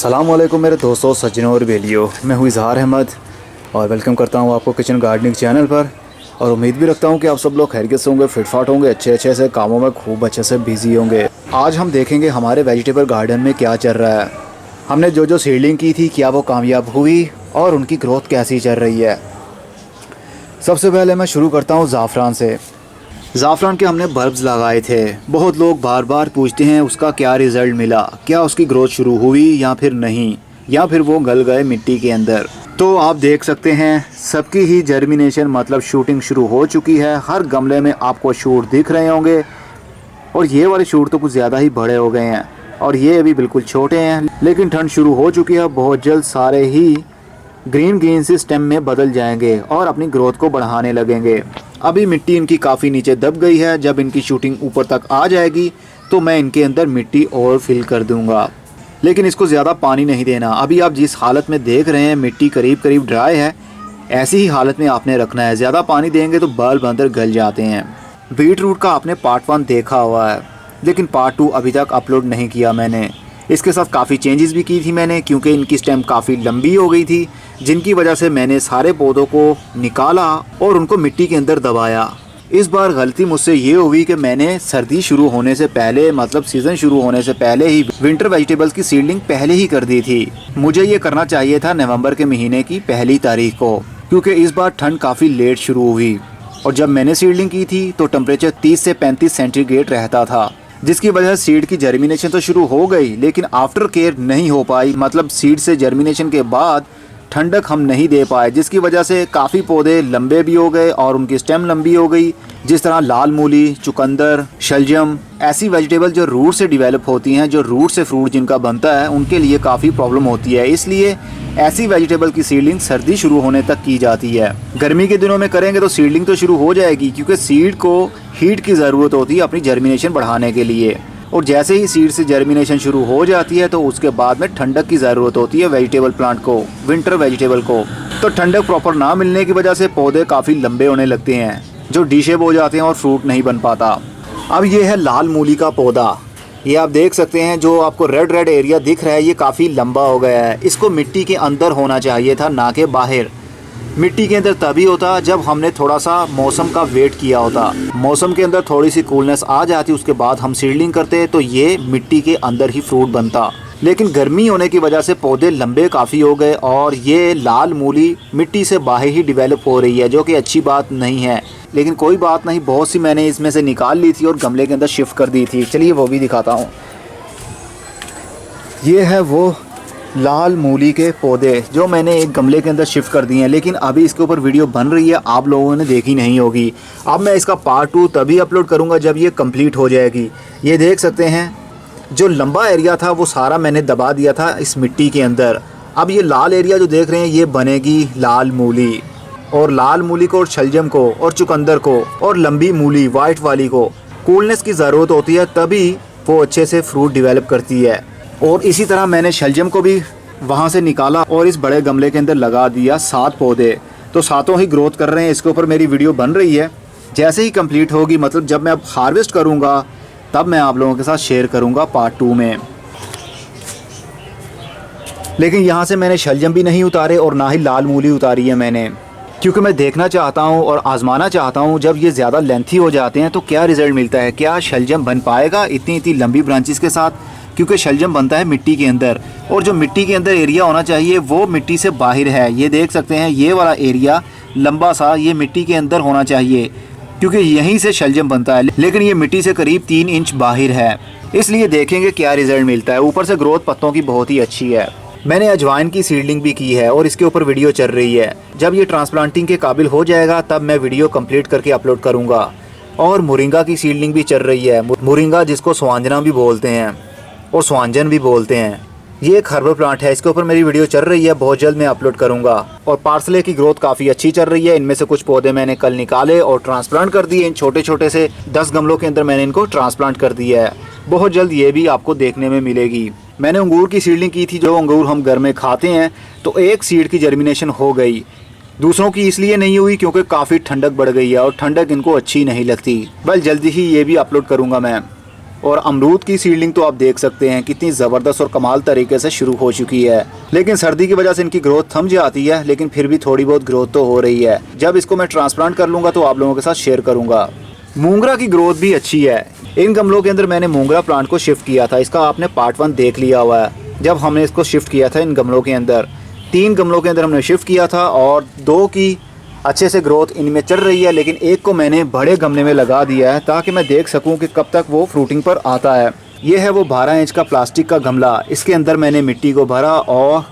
अस्सलाम वालेकुम मेरे दोस्तों, सज्जनों और बेलियों। मैं हूँ इज़हार अहमद और वेलकम करता हूँ आपको किचन गार्डनिंग चैनल पर। और उम्मीद भी रखता हूँ कि आप सब लोग खैरियत से होंगे, फिटफाट होंगे, अच्छे से कामों में खूब अच्छे से बिजी होंगे। आज हम देखेंगे हमारे वेजिटेबल गार्डन में क्या चल रहा है। हमने जो सीडलिंग की थी क्या वो कामयाब हुई और उनकी ग्रोथ कैसी चल रही है। सबसे पहले मैं शुरू करता हूँ ज़ाफ़रान से। ज़ाफ़रान के हमने बल्ब्स लगाए थे। बहुत लोग बार बार पूछते हैं उसका क्या रिज़ल्ट मिला, क्या उसकी ग्रोथ शुरू हुई या फिर नहीं, या फिर वो गल गए मिट्टी के अंदर। तो आप देख सकते हैं सबकी ही जर्मिनेशन मतलब शूटिंग शुरू हो चुकी है। हर गमले में आपको शूट दिख रहे होंगे और ये वाले शूट तो कुछ ज़्यादा ही बड़े हो गए हैं और ये अभी बिल्कुल छोटे हैं। लेकिन ठंड शुरू हो चुकी है, बहुत जल्द सारे ही ग्रीन से स्टेम में बदल जाएंगे और अपनी ग्रोथ को बढ़ाने लगेंगे। अभी मिट्टी इनकी काफ़ी नीचे दब गई है। जब इनकी शूटिंग ऊपर तक आ जाएगी तो मैं इनके अंदर मिट्टी और फिल कर दूंगा, लेकिन इसको ज़्यादा पानी नहीं देना। अभी आप जिस हालत में देख रहे हैं मिट्टी करीब करीब ड्राई है, ऐसी ही हालत में आपने रखना है। ज़्यादा पानी देंगे तो बल्ब अंदर गल जाते हैं। बीट रूट का आपने पार्ट 1 देखा हुआ है, लेकिन पार्ट 2 अभी तक अपलोड नहीं किया मैंने। इसके साथ काफ़ी चेंजेस भी की थी मैंने, क्योंकि इनकी स्टेम काफ़ी लंबी हो गई थी, जिनकी वजह से मैंने सारे पौधों को निकाला और उनको मिट्टी के अंदर दबाया। इस बार गलती मुझसे ये हुई कि मैंने सर्दी शुरू होने से पहले मतलब सीज़न शुरू होने से पहले ही विंटर वेजिटेबल्स की सीडलिंग पहले ही कर दी थी। मुझे ये करना चाहिए था नवंबर के महीने की पहली तारीख को, क्योंकि इस बार ठंड काफ़ी लेट शुरू हुई और जब मैंने सीडलिंग की थी तो टेम्परेचर 30 से 35 सेंटीग्रेड रहता था, जिसकी वजह से सीड की जर्मिनेशन तो शुरू हो गई लेकिन आफ्टर केयर नहीं हो पाई। मतलब सीड से जर्मिनेशन के बाद ठंडक हम नहीं दे पाए, जिसकी वजह से काफ़ी पौधे लंबे भी हो गए और उनकी स्टेम लंबी हो गई। जिस तरह लाल मूली, चुकंदर, शलजम, ऐसी वेजिटेबल जो रूट से डेवलप होती हैं, जो रूट से फ्रूट जिनका बनता है, उनके लिए काफ़ी प्रॉब्लम होती है। इसलिए ऐसी वेजिटेबल की सीडलिंग सर्दी शुरू होने तक की जाती है। गर्मी के दिनों में करेंगे तो सीडलिंग तो शुरू हो जाएगी, क्योंकि सीड को हीट की ज़रूरत होती है अपनी जर्मिनेशन बढ़ाने के लिए। और जैसे ही सीड से जर्मिनेशन शुरू हो जाती है तो उसके बाद में ठंडक की ज़रूरत होती है वेजिटेबल प्लांट को, विंटर वेजिटेबल को। तो ठंडक प्रॉपर ना मिलने की वजह से पौधे काफ़ी लंबे होने लगते हैं, जो डी-शेप हो जाते हैं और फ्रूट नहीं बन पाता। अब ये है लाल मूली का पौधा। ये आप देख सकते हैं, जो आपको रेड एरिया दिख रहा है ये काफ़ी लंबा हो गया है। इसको मिट्टी के अंदर होना चाहिए था, ना कि बाहर। मिट्टी के अंदर तभी होता जब हमने थोड़ा सा मौसम का वेट किया होता। मौसम के अंदर थोड़ी सी कूलनेस आ जाती, उसके बाद हम सीडलिंग करते तो ये मिट्टी के अंदर ही फ्रूट बनता। लेकिन गर्मी होने की वजह से पौधे लंबे काफ़ी हो गए और ये लाल मूली मिट्टी से बाहर ही डेवलप हो रही है, जो कि अच्छी बात नहीं है। लेकिन कोई बात नहीं, बहुत सी मैंने इसमें से निकाल ली थी और गमले के अंदर शिफ्ट कर दी थी। चलिए वो भी दिखाता हूँ। ये है वो लाल मूली के पौधे जो मैंने एक गमले के अंदर शिफ्ट कर दिए हैं, लेकिन अभी इसके ऊपर वीडियो बन रही है, आप लोगों ने देखी नहीं होगी। अब मैं इसका पार्ट 2 तभी अपलोड करूंगा जब ये कंप्लीट हो जाएगी। ये देख सकते हैं, जो लंबा एरिया था वो सारा मैंने दबा दिया था इस मिट्टी के अंदर। अब ये लाल एरिया जो देख रहे हैं ये बनेगी लाल मूली, और लाल मूली को और शलजम को और चुकंदर को और लंबी मूली वाइट वाली को कूलनेस की ज़रूरत होती है, तभी वो अच्छे से फ्रूट डेवलप करती है। और इसी तरह मैंने शलजम को भी वहाँ से निकाला और इस बड़े गमले के अंदर लगा दिया 7 पौधे। तो सातों ही ग्रोथ कर रहे हैं। इसके ऊपर मेरी वीडियो बन रही है, जैसे ही कंप्लीट होगी, मतलब जब मैं अब हार्वेस्ट करूँगा तब मैं आप लोगों के साथ शेयर करूँगा पार्ट 2 में। लेकिन यहाँ से मैंने शलजम भी नहीं उतारे और ना ही लाल मूली उतारी है मैंने, क्योंकि मैं देखना चाहता हूँ और आजमाना चाहता हूँ जब ये ज़्यादा लेंथी हो जाते हैं तो क्या रिज़ल्ट मिलता है। क्या शलजम बन पाएगा इतनी लंबी ब्रांचेस के साथ, क्योंकि शलजम बनता है मिट्टी के अंदर और जो मिट्टी के अंदर एरिया होना चाहिए वो मिट्टी से बाहर है। ये देख सकते हैं, ये वाला एरिया लंबा सा ये मिट्टी के अंदर होना चाहिए, क्योंकि यहीं से शलजम बनता है, लेकिन ये मिट्टी से करीब 3 इंच बाहर है। इसलिए देखेंगे क्या रिज़ल्ट मिलता है। ऊपर से ग्रोथ पत्तों की बहुत ही अच्छी है। मैंने अजवाइन की सीडलिंग भी की है और इसके ऊपर वीडियो चल रही है। जब ये ट्रांसप्लांटिंग के काबिल हो जाएगा तब मैं वीडियो कंप्लीट करके अपलोड करूँगा। और मोरिंगा की सीडलिंग भी चल रही है। मोरिंगा जिसको स्वांजना भी बोलते हैं और स्वांजन भी बोलते हैं, ये एक हर्बल प्लांट है। इसके ऊपर मेरी वीडियो चल रही है, बहुत जल्द मैं अपलोड करूंगा। और पार्सले की ग्रोथ काफ़ी अच्छी चल रही है। इनमें से कुछ पौधे मैंने कल निकाले और ट्रांसप्लांट कर दिए। इन छोटे छोटे से 10 गमलों के अंदर मैंने इनको ट्रांसप्लांट कर दिया है। बहुत जल्द ये भी आपको देखने में मिलेगी। मैंने अंगूर की सीडलिंग की थी, जो अंगूर हम घर में खाते हैं, तो एक सीड की जर्मिनेशन हो गई। दूसरों की इसलिए नहीं हुई क्योंकि काफ़ी ठंडक बढ़ गई है और ठंडक इनको अच्छी नहीं लगती। बस जल्दी ही ये भी अपलोड करूँगा मैं। और अमरूद की सीडलिंग तो आप देख सकते हैं कितनी ज़बरदस्त और कमाल तरीके से शुरू हो चुकी है। लेकिन सर्दी की वजह से इनकी ग्रोथ थम जाती है, लेकिन फिर भी थोड़ी बहुत ग्रोथ तो हो रही है। जब इसको मैं ट्रांसप्लांट कर लूँगा तो आप लोगों के साथ शेयर करूँगा। मूंगरा की ग्रोथ भी अच्छी है। इन गमलों के अंदर मैंने मूंगरा प्लांट को शिफ्ट किया था, इसका आपने पार्ट 1 देख लिया हुआ है। जब हमने इसको शिफ्ट किया था इन गमलों के अंदर, 3 गमलों के अंदर हमने शिफ्ट किया था और 2 की अच्छे से ग्रोथ इनमें चल रही है, लेकिन एक को मैंने बड़े गमले में लगा दिया है ताकि मैं देख सकूं कि कब तक वो फ्रूटिंग पर आता है। ये है वो 12 इंच का प्लास्टिक का गमला, इसके अंदर मैंने मिट्टी को भरा और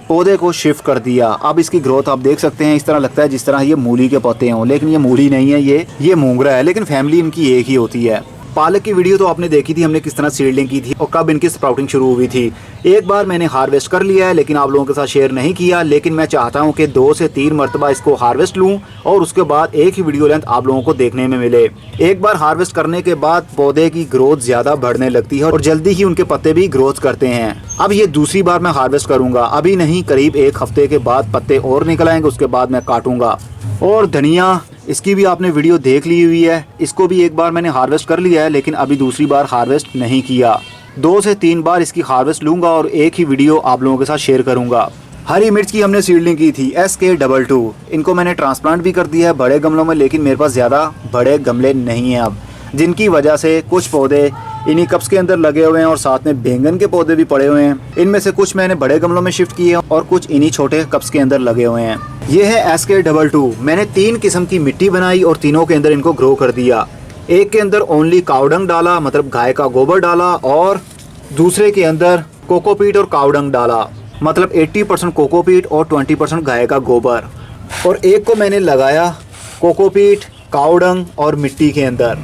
पौधे को शिफ्ट कर दिया। अब इसकी ग्रोथ आप देख सकते हैं, इस तरह लगता है जिस तरह ये मूली के पौधे हों, लेकिन ये मूली नहीं है, ये मूंगरा है, लेकिन फैमिली इनकी एक ही होती है। पालक की वीडियो तो आपने देखी थी, हमने किस तरह सीडलिंग की थी और कब इनकी स्प्राउटिंग शुरू हुई थी। एक बार मैंने हार्वेस्ट कर लिया है, लेकिन आप लोगों के साथ शेयर नहीं किया। लेकिन मैं चाहता हूं कि 2 से 3 मरतबा इसको हार्वेस्ट लूं और उसके बाद एक ही वीडियो लेंथ आप लोगों को देखने में मिले। एक बार हार्वेस्ट करने के बाद पौधे की ग्रोथ ज़्यादा बढ़ने लगती है और जल्दी ही उनके पत्ते भी ग्रोथ करते हैं। अब ये दूसरी बार मैं हार्वेस्ट करूँगा, अभी नहीं, करीब 1 हफ्ते के बाद पत्ते और निकल आएंगे, उसके बाद मैं काटूँगा। और धनिया, इसकी भी आपने वीडियो देख ली हुई है, इसको भी एक बार मैंने हार्वेस्ट कर लिया है, लेकिन अभी दूसरी बार हार्वेस्ट नहीं किया। 2 से 3 बार इसकी हार्वेस्ट लूँगा और एक ही वीडियो आप लोगों के साथ शेयर करूँगा। हरी मिर्च की हमने सीडलिंग की थी SK22, इनको मैंने ट्रांसप्लांट भी कर दिया है बड़े गमलों में, लेकिन मेरे पास ज़्यादा बड़े गमले नहीं हैं अब, जिनकी वजह से कुछ पौधे इन्हीं कप्स के अंदर लगे हुए हैं और साथ में बैंगन के पौधे भी पड़े हुए हैं। इनमें से कुछ मैंने बड़े गमलों में शिफ्ट किए और कुछ इन्हीं छोटे कप्स के अंदर लगे हुए हैं। ये है SK22, मैंने 3 किस्म की मिट्टी बनाई और तीनों के अंदर इनको ग्रो कर दिया। एक के अंदर ओनली काउडंग डाला, मतलब गाय का गोबर डाला, और दूसरे के अंदर कोकोपीट और काउडंग डाला, मतलब 80% कोकोपीट और 20% गाय का गोबर। और एक को मैंने लगाया कोकोपीट, काउडंग और मिट्टी के अंदर,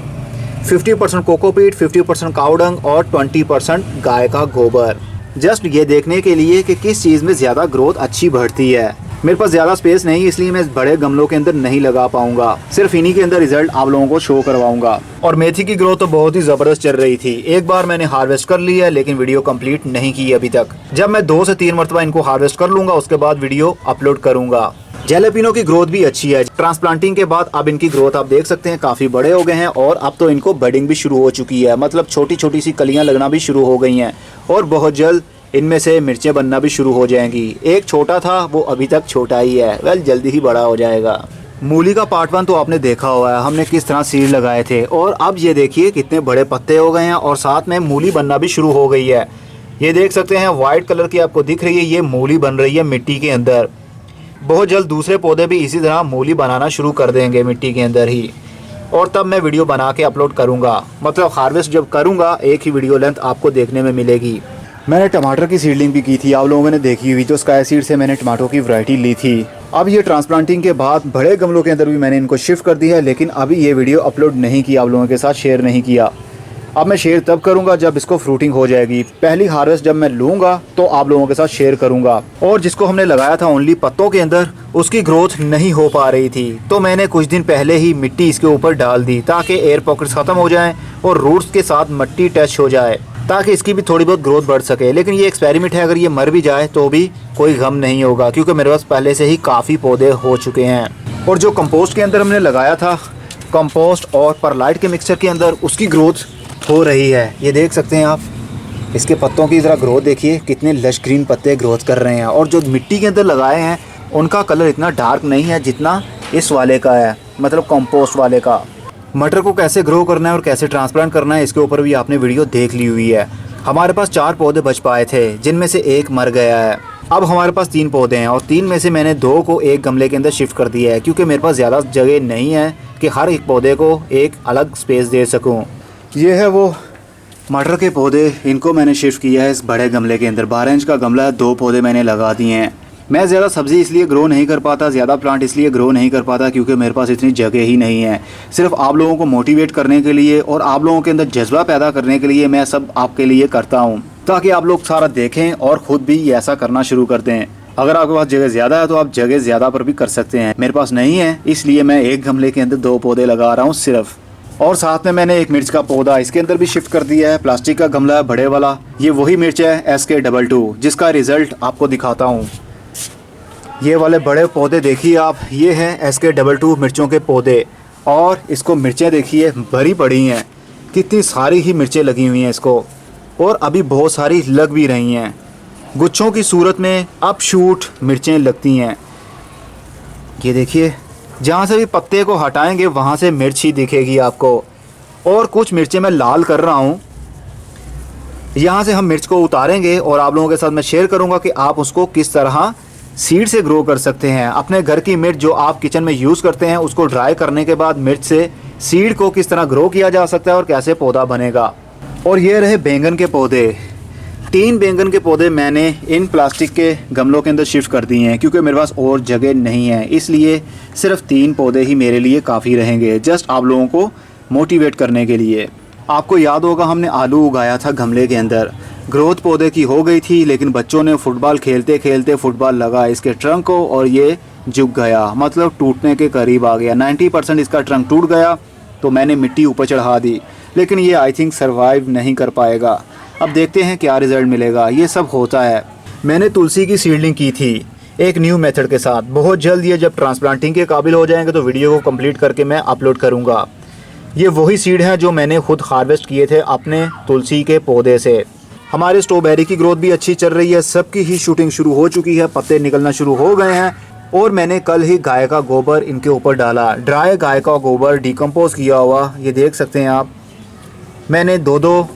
50% कोकोपीट, 50% काउडंग और 20% गाय का गोबर, जस्ट ये देखने के लिए कि किस चीज़ में ज़्यादा ग्रोथ अच्छी बढ़ती है। मेरे पास ज़्यादा स्पेस नहीं, इसलिए मैं बड़े गमलों के अंदर नहीं लगा पाऊंगा, सिर्फ इन्हीं के अंदर रिजल्ट आप लोगों को शो करवाऊंगा। और मेथी की ग्रोथ तो बहुत ही ज़बरदस्त चल रही थी। एक बार मैंने हार्वेस्ट कर लिया है, लेकिन वीडियो कंप्लीट नहीं की अभी तक। जब मैं 2 से 3 मरतबा इनको हार्वेस्ट कर लूँगा, उसके बाद वीडियो अपलोड करूँगा। जैलेपिनो की ग्रोथ भी अच्छी है। ट्रांसप्लांटिंग के बाद अब इनकी ग्रोथ आप देख सकते हैं काफ़ी बड़े हो गए हैं और अब तो इनको बडिंग भी शुरू हो चुकी है, मतलब छोटी छोटी सी कलियां लगना भी शुरू हो गई हैं और बहुत जल्द इनमें से मिर्चें बनना भी शुरू हो जाएंगी। एक छोटा था, वो अभी तक छोटा ही है, वेल जल्दी ही बड़ा हो जाएगा। मूली का पार्ट 1 तो आपने देखा हुआ है, हमने किस तरह सीड लगाए थे, और अब ये देखिए कितने बड़े पत्ते हो गए हैं और साथ में मूली बनना भी शुरू हो गई है। ये देख सकते हैं वाइट कलर की आपको दिख रही है, ये मूली बन रही है मिट्टी के अंदर। बहुत जल्द दूसरे पौधे भी इसी तरह मूली बनाना शुरू कर देंगे मिट्टी के अंदर ही, और तब मैं वीडियो बना के अपलोड करूंगा, मतलब हार्वेस्ट जब करूंगा एक ही वीडियो लेंथ आपको देखने में मिलेगी। मैंने टमाटर की सीडलिंग भी की थी, आप लोगों ने देखी हुई, जो स्काई सीड से मैंने टमाटो की वैरायटी ली थी। अब ये ट्रांसप्लांटिंग के बाद बड़े गमलों के अंदर भी मैंने इनको शिफ्ट कर दिया है, लेकिन अभी ये वीडियो अपलोड नहीं किया, आप लोगों के साथ शेयर नहीं किया। अब मैं शेयर तब करूंगा जब इसको फ्रूटिंग हो जाएगी। पहली हार्वेस्ट जब मैं लूँगा तो आप लोगों के साथ शेयर करूंगा। और जिसको हमने लगाया था ओनली पत्तों के अंदर, उसकी ग्रोथ नहीं हो पा रही थी, तो मैंने कुछ दिन पहले ही मिट्टी इसके ऊपर डाल दी ताकि एयर पॉकेट्स ख़त्म हो जाएं और रूट्स के साथ मिट्टी टच हो जाए, ताकि इसकी भी थोड़ी बहुत ग्रोथ बढ़ सके। लेकिन ये एक्सपेरिमेंट है, अगर ये मर भी जाए तो भी कोई गम नहीं होगा, क्योंकि मेरे पास पहले से ही काफ़ी पौधे हो चुके हैं। और जो कंपोस्ट के अंदर हमने लगाया था, कंपोस्ट और परलाइट के मिक्सचर के अंदर, उसकी ग्रोथ हो रही है। ये देख सकते हैं आप, इसके पत्तों की ज़रा ग्रोथ देखिए, कितने लश ग्रीन पत्ते ग्रोथ कर रहे हैं। और जो मिट्टी के अंदर लगाए हैं उनका कलर इतना डार्क नहीं है जितना इस वाले का है, मतलब कंपोस्ट वाले का। मटर को कैसे ग्रो करना है और कैसे ट्रांसप्लांट करना है, इसके ऊपर भी आपने वीडियो देख ली हुई है। हमारे पास 4 पौधे बच पाए थे, जिनमें से एक मर गया है। अब हमारे पास 3 पौधे हैं और 3 में से मैंने 2 को एक गमले के अंदर शिफ्ट कर दिया है, क्योंकि मेरे पास ज़्यादा जगह नहीं है कि हर एक पौधे को एक अलग स्पेस दे सकूँ। ये है वो मटर के पौधे, इनको मैंने शिफ्ट किया है इस बड़े गमले के अंदर। 12 इंच का गमला है, 2 पौधे मैंने लगा दिए हैं। मैं ज़्यादा सब्ज़ी इसलिए ग्रो नहीं कर पाता, ज़्यादा प्लांट इसलिए ग्रो नहीं कर पाता क्योंकि मेरे पास इतनी जगह ही नहीं है। सिर्फ आप लोगों को मोटिवेट करने के लिए और आप लोगों के अंदर जज्बा पैदा करने के लिए मैं सब आपके लिए करता हूँ, ताकि आप लोग सारा देखें और ख़ुद भी ऐसा करना शुरू कर दें। अगर आपके पास जगह ज़्यादा है तो आप जगह ज़्यादा पर भी कर सकते हैं। मेरे पास नहीं है, इसलिए मैं एक गमले के अंदर 2 पौधे लगा रहा हूँ सिर्फ। और साथ में मैंने एक मिर्च का पौधा इसके अंदर भी शिफ्ट कर दिया है। प्लास्टिक का गमला है बड़े वाला, ये वही मिर्च है SK22, जिसका रिज़ल्ट आपको दिखाता हूँ। ये वाले बड़े पौधे देखिए आप, ये हैं SK22 मिर्चों के पौधे, और इसको मिर्चें देखिए भरी पड़ी हैं। कितनी सारी ही मिर्चें लगी हुई हैं इसको, और अभी बहुत सारी लग भी रही हैं। गुच्छों की सूरत में अप शूट मिर्चें लगती हैं। ये देखिए, जहाँ से भी पत्ते को हटाएंगे वहाँ से मिर्च ही दिखेगी आपको। और कुछ मिर्चें मैं लाल कर रहा हूँ। यहाँ से हम मिर्च को उतारेंगे और आप लोगों के साथ मैं शेयर करूँगा कि आप उसको किस तरह सीड से ग्रो कर सकते हैं। अपने घर की मिर्च जो आप किचन में यूज़ करते हैं उसको ड्राई करने के बाद मिर्च से सीड को किस तरह ग्रो किया जा सकता है और कैसे पौधा बनेगा। और ये रहे बैंगन के पौधे। 3 बैंगन के पौधे मैंने इन प्लास्टिक के गमलों के अंदर शिफ्ट कर दिए हैं क्योंकि मेरे पास और जगह नहीं है, इसलिए सिर्फ 3 पौधे ही मेरे लिए काफ़ी रहेंगे, जस्ट आप लोगों को मोटिवेट करने के लिए। आपको याद होगा हमने आलू उगाया था गमले के अंदर, ग्रोथ पौधे की हो गई थी, लेकिन बच्चों ने फुटबॉल खेलते खेलते फुटबॉल लगा इसके ट्रंक को और ये झुक गया, मतलब टूटने के करीब आ गया। 90% इसका ट्रंक टूट गया, तो मैंने मिट्टी ऊपर चढ़ा दी, लेकिन ये आई थिंक सर्वाइव नहीं कर पाएगा। अब देखते हैं क्या रिज़ल्ट मिलेगा। ये सब होता है। मैंने तुलसी की सीडलिंग की थी एक न्यू मेथड के साथ। बहुत जल्द ये जब ट्रांसप्लांटिंग के काबिल हो जाएंगे तो वीडियो को कंप्लीट करके मैं अपलोड करूँगा। ये वही सीड हैं जो मैंने खुद हार्वेस्ट किए थे अपने तुलसी के पौधे से। हमारे स्ट्रॉबेरी की ग्रोथ भी अच्छी चल रही है, सबकी ही शूटिंग शुरू हो चुकी है, पत्ते निकलना शुरू हो गए हैं। और मैंने कल ही गाय का गोबर इनके ऊपर डाला, ड्राई गाय का गोबर डिकम्पोज किया हुआ, ये देख सकते हैं आप। मैंने 2-2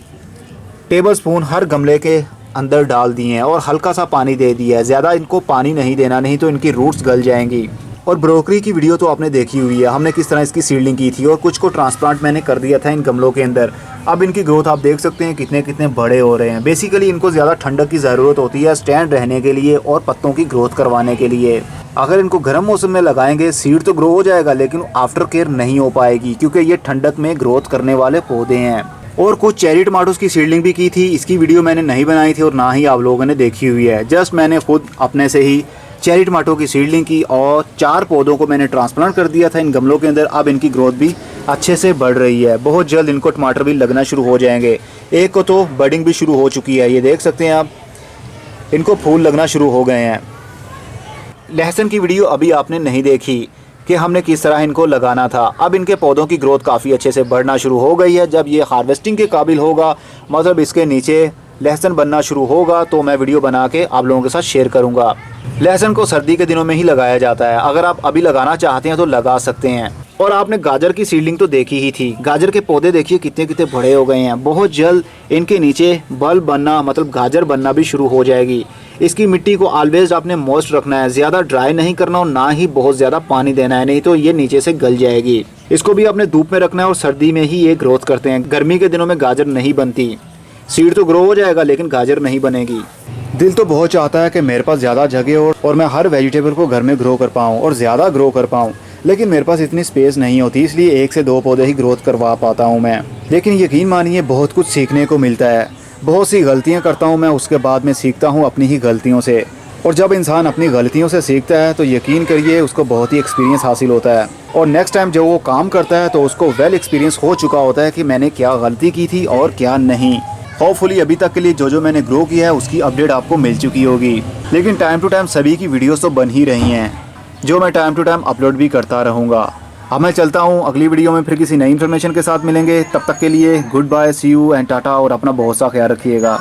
टेबलस्पून हर गमले के अंदर डाल दिए हैं और हल्का सा पानी दे दिया है। ज़्यादा इनको पानी नहीं देना, नहीं तो इनकी रूट्स गल जाएंगी। और ब्रोकली की वीडियो तो आपने देखी हुई है, हमने किस तरह इसकी सीडलिंग की थी और कुछ को ट्रांसप्लांट मैंने कर दिया था इन गमलों के अंदर। अब इनकी ग्रोथ आप देख सकते हैं कितने कितने बड़े हो रहे हैं। बेसिकली इनको ज़्यादा ठंडक की ज़रूरत होती है स्टैंड रहने के लिए और पत्तों की ग्रोथ करवाने के लिए। अगर इनको गर्म मौसम में लगाएंगे सीड तो ग्रो हो जाएगा, लेकिन आफ्टर केयर नहीं हो पाएगी क्योंकि ये ठंडक में ग्रोथ करने वाले पौधे हैं। और कुछ चेरी टमाटोस की सीडलिंग भी की थी, इसकी वीडियो मैंने नहीं बनाई थी और ना ही आप लोगों ने देखी हुई है। जस्ट मैंने खुद अपने से ही चेरी टमाटो की सीडलिंग की और 4 पौधों को मैंने ट्रांसप्लांट कर दिया था इन गमलों के अंदर। अब इनकी ग्रोथ भी अच्छे से बढ़ रही है। बहुत जल्द इनको टमाटर भी लगना शुरू हो जाएंगे। एक को तो बडिंग भी शुरू हो चुकी है, ये देख सकते हैं आप, इनको फूल लगना शुरू हो गए हैं। लहसुन की वीडियो अभी आपने नहीं देखी कि हमने किस तरह इनको लगाना था। अब इनके पौधों की ग्रोथ काफ़ी अच्छे से बढ़ना शुरू हो गई है। जब ये हार्वेस्टिंग के काबिल होगा, मतलब इसके नीचे लहसुन बनना शुरू होगा, तो मैं वीडियो बना के आप लोगों के साथ शेयर करूंगा। लहसुन को सर्दी के दिनों में ही लगाया जाता है, अगर आप अभी लगाना चाहते हैं तो लगा सकते हैं। और आपने गाजर की सीडलिंग तो देखी ही थी। गाजर के पौधे देखिए कितने कितने बड़े हो गए हैं। बहुत जल्द इनके नीचे बल्ब बनना, मतलब गाजर बनना भी शुरू हो जाएगी। इसकी मिट्टी को ऑलवेज आपने मॉइस्ट रखना है, ज़्यादा ड्राई नहीं करना और ना ही बहुत ज़्यादा पानी देना है, नहीं तो ये नीचे से गल जाएगी। इसको भी आपने धूप में रखना है और सर्दी में ही ये ग्रोथ करते हैं। गर्मी के दिनों में गाजर नहीं बनती। सीड तो ग्रो हो जाएगा लेकिन गाजर नहीं बनेगी। दिल तो बहुत चाहता है कि मेरे पास ज़्यादा जगह हो और मैं हर वेजिटेबल को घर में ग्रो कर पाऊँ और ज़्यादा ग्रो कर पाऊँ, लेकिन मेरे पास इतनी स्पेस नहीं होती, इसलिए 1 से 2 पौधे ही ग्रोथ करवा पाता हूँ मैं। लेकिन यकीन मानिए बहुत कुछ सीखने को मिलता है। बहुत सी गलतियाँ करता हूँ मैं, उसके बाद में सीखता हूँ अपनी ही गलतियों से। और जब इंसान अपनी गलतियों से सीखता है तो यकीन करिए उसको बहुत ही एक्सपीरियंस हासिल होता है। और नेक्स्ट टाइम जब वो काम करता है तो उसको वेल एक्सपीरियंस हो चुका होता है कि मैंने क्या गलती की थी और क्या नहीं। होपफुली अभी तक के लिए जो मैंने ग्रो किया है उसकी अपडेट आपको मिल चुकी होगी। लेकिन टाइम टू टाइम सभी की वीडियोस तो बन ही रही हैं, जो मैं टाइम टू टाइम अपलोड भी करता रहूँगा। अब मैं चलता हूँ, अगली वीडियो में फिर किसी नई इन्फॉर्मेशन के साथ मिलेंगे। तब तक के लिए goodbye, see you and tata, और अपना बहुत सा ख्याल रखिएगा।